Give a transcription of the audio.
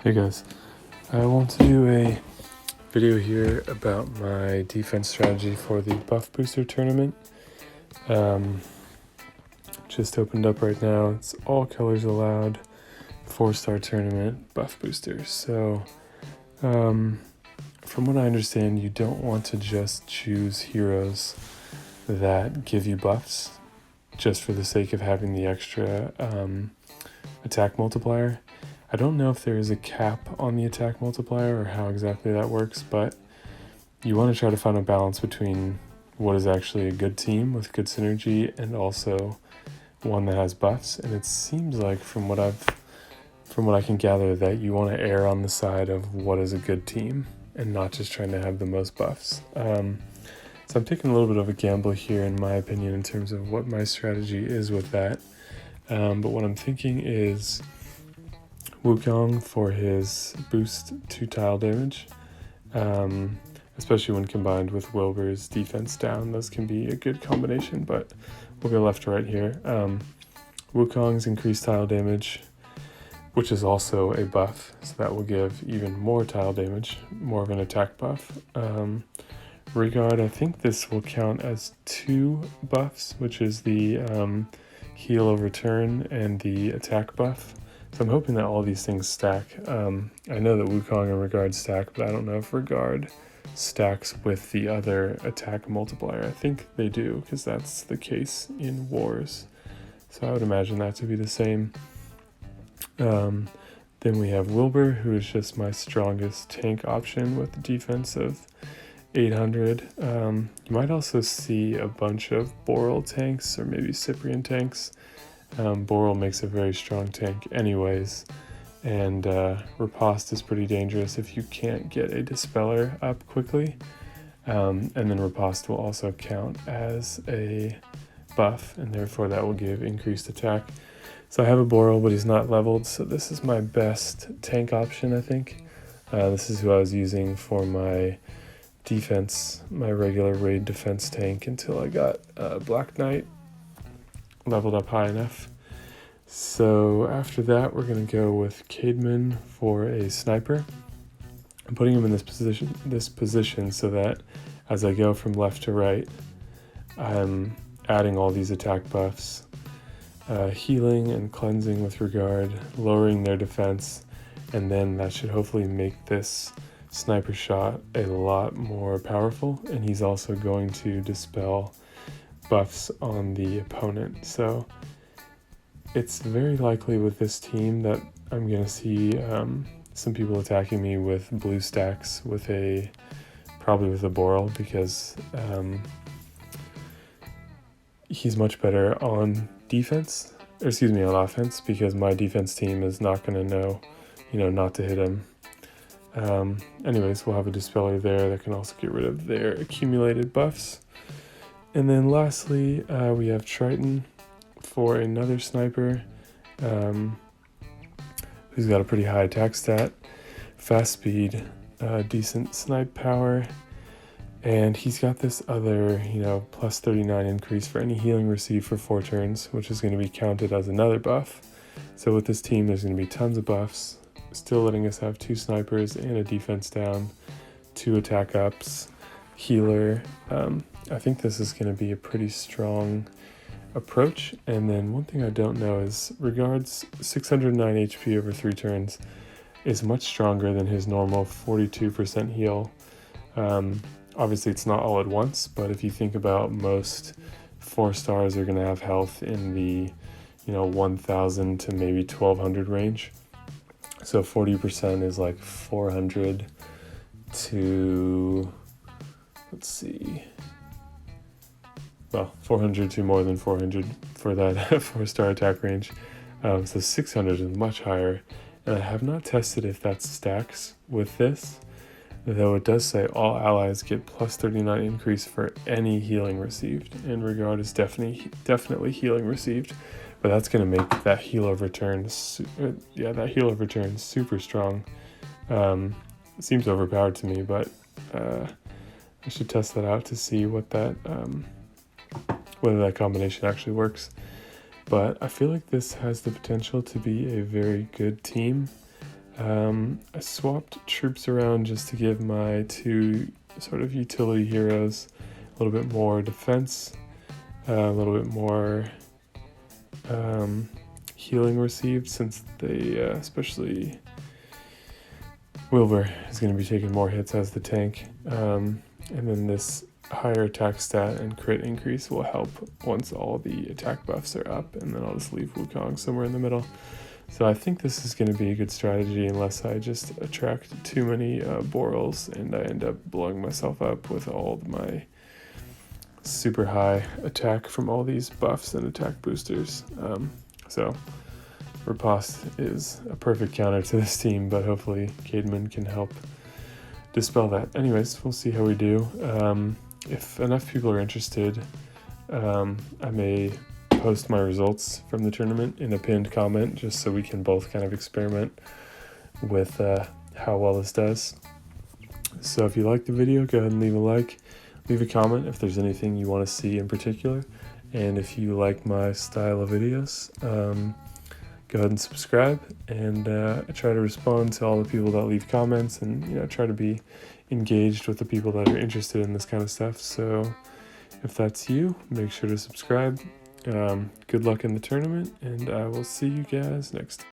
Hey guys, I want to do a video here about my defense strategy for the buff booster tournament. Just opened up right now. It's all colors allowed, 4-star tournament buff boosters. So from what I understand, you don't want to just choose heroes that give you buffs just for the sake of having the extra attack multiplier. I don't know if there is a cap on the attack multiplier or how exactly that works, but you want to try to find a balance between what is actually a good team with good synergy and also one that has buffs. And it seems like from what I can gather, that you want to err on the side of what is a good team and not just trying to have the most buffs. So I'm taking a little bit of a gamble here, in my opinion, in terms of what my strategy is with that. But what I'm thinking is Wukong for his boost to tile damage, especially when combined with Wilbur's defense down. Those can be a good combination, but we'll go left to right here. Wukong's increased tile damage, which is also a buff, so that will give even more tile damage, more of an attack buff. Rigard, I think this will count as 2 buffs, which is the heal over turn and the attack buff. So I'm hoping that all these things stack. I know that Wukong and Rigard stack, but I don't know if Rigard stacks with the other attack multiplier. I think they do, because that's the case in Wars. So I would imagine that to be the same. Then we have Wilbur, who is just my strongest tank option with a defense of 800. You might also see a bunch of Boral tanks or maybe Cyprian tanks. Boral makes a very strong tank anyways, and Riposte is pretty dangerous if you can't get a Dispeller up quickly, and then Riposte will also count as a buff, and therefore that will give increased attack. So I have a Boral, but he's not leveled, so this is my best tank option, I think. This is who I was using for my defense, my regular raid defense tank, until I got Black Knight leveled up high enough. So after that, we're going to go with Caedmon for a sniper. I'm putting him in this position so that as I go from left to right, I'm adding all these attack buffs, healing and cleansing with Rigard, lowering their defense, and then that should hopefully make this sniper shot a lot more powerful. And he's also going to dispel buffs on the opponent. So it's very likely with this team that I'm going to see some people attacking me with blue stacks, probably with a Boral, because he's much better on on offense, because my defense team is not going to know, not to hit him. Anyways, we'll have a Dispeller there that can also get rid of their accumulated buffs. And then lastly, we have Triton for another sniper, who's got a pretty high attack stat, fast speed, decent snipe power, and he's got this other, plus 39 increase for any healing received for 4 turns, which is going to be counted as another buff. So with this team, there's going to be tons of buffs, still letting us have 2 snipers and a defense down, 2 attack ups, healer. I think this is going to be a pretty strong approach. And then one thing I don't know is Rigard's 609 HP over 3 turns is much stronger than his normal 42% heal. Obviously it's not all at once, but if you think about most 4 stars are going to have health in the 1000 to maybe 1200 range. So 40% is like 400 to, let's see, 400 to more than 400 for that 4-star attack range. So 600 is much higher, and I have not tested if that stacks with this, though it does say all allies get plus 39 increase for any healing received, and Rigard is definitely healing received, but that's going to make that heal over turn super strong. It seems overpowered to me, but I should test that out to see whether that combination actually works. But I feel like this has the potential to be a very good team. I swapped troops around just to give my two sort of utility heroes a little bit more defense, a little bit more healing received, since they, especially Wilbur, is going to be taking more hits as the tank. And then this higher attack stat and crit increase will help once all the attack buffs are up, and then I'll just leave Wukong somewhere in the middle. So I think this is going to be a good strategy unless I just attract too many Borals and I end up blowing myself up with all of my super high attack from all these buffs and attack boosters. So Riposte is a perfect counter to this team, but hopefully Caedmon can help dispel that. Anyways, we'll see how we do. If enough people are interested, I may post my results from the tournament in a pinned comment, just so we can both kind of experiment with how well this does. So if you like the video, go ahead and leave a like, leave a comment if there's anything you want to see in particular, and if you like my style of videos, go ahead and subscribe, and I try to respond to all the people that leave comments, and try to be engaged with the people that are interested in this kind of stuff. So if that's you, make sure to subscribe. Good luck in the tournament, and I will see you guys next time.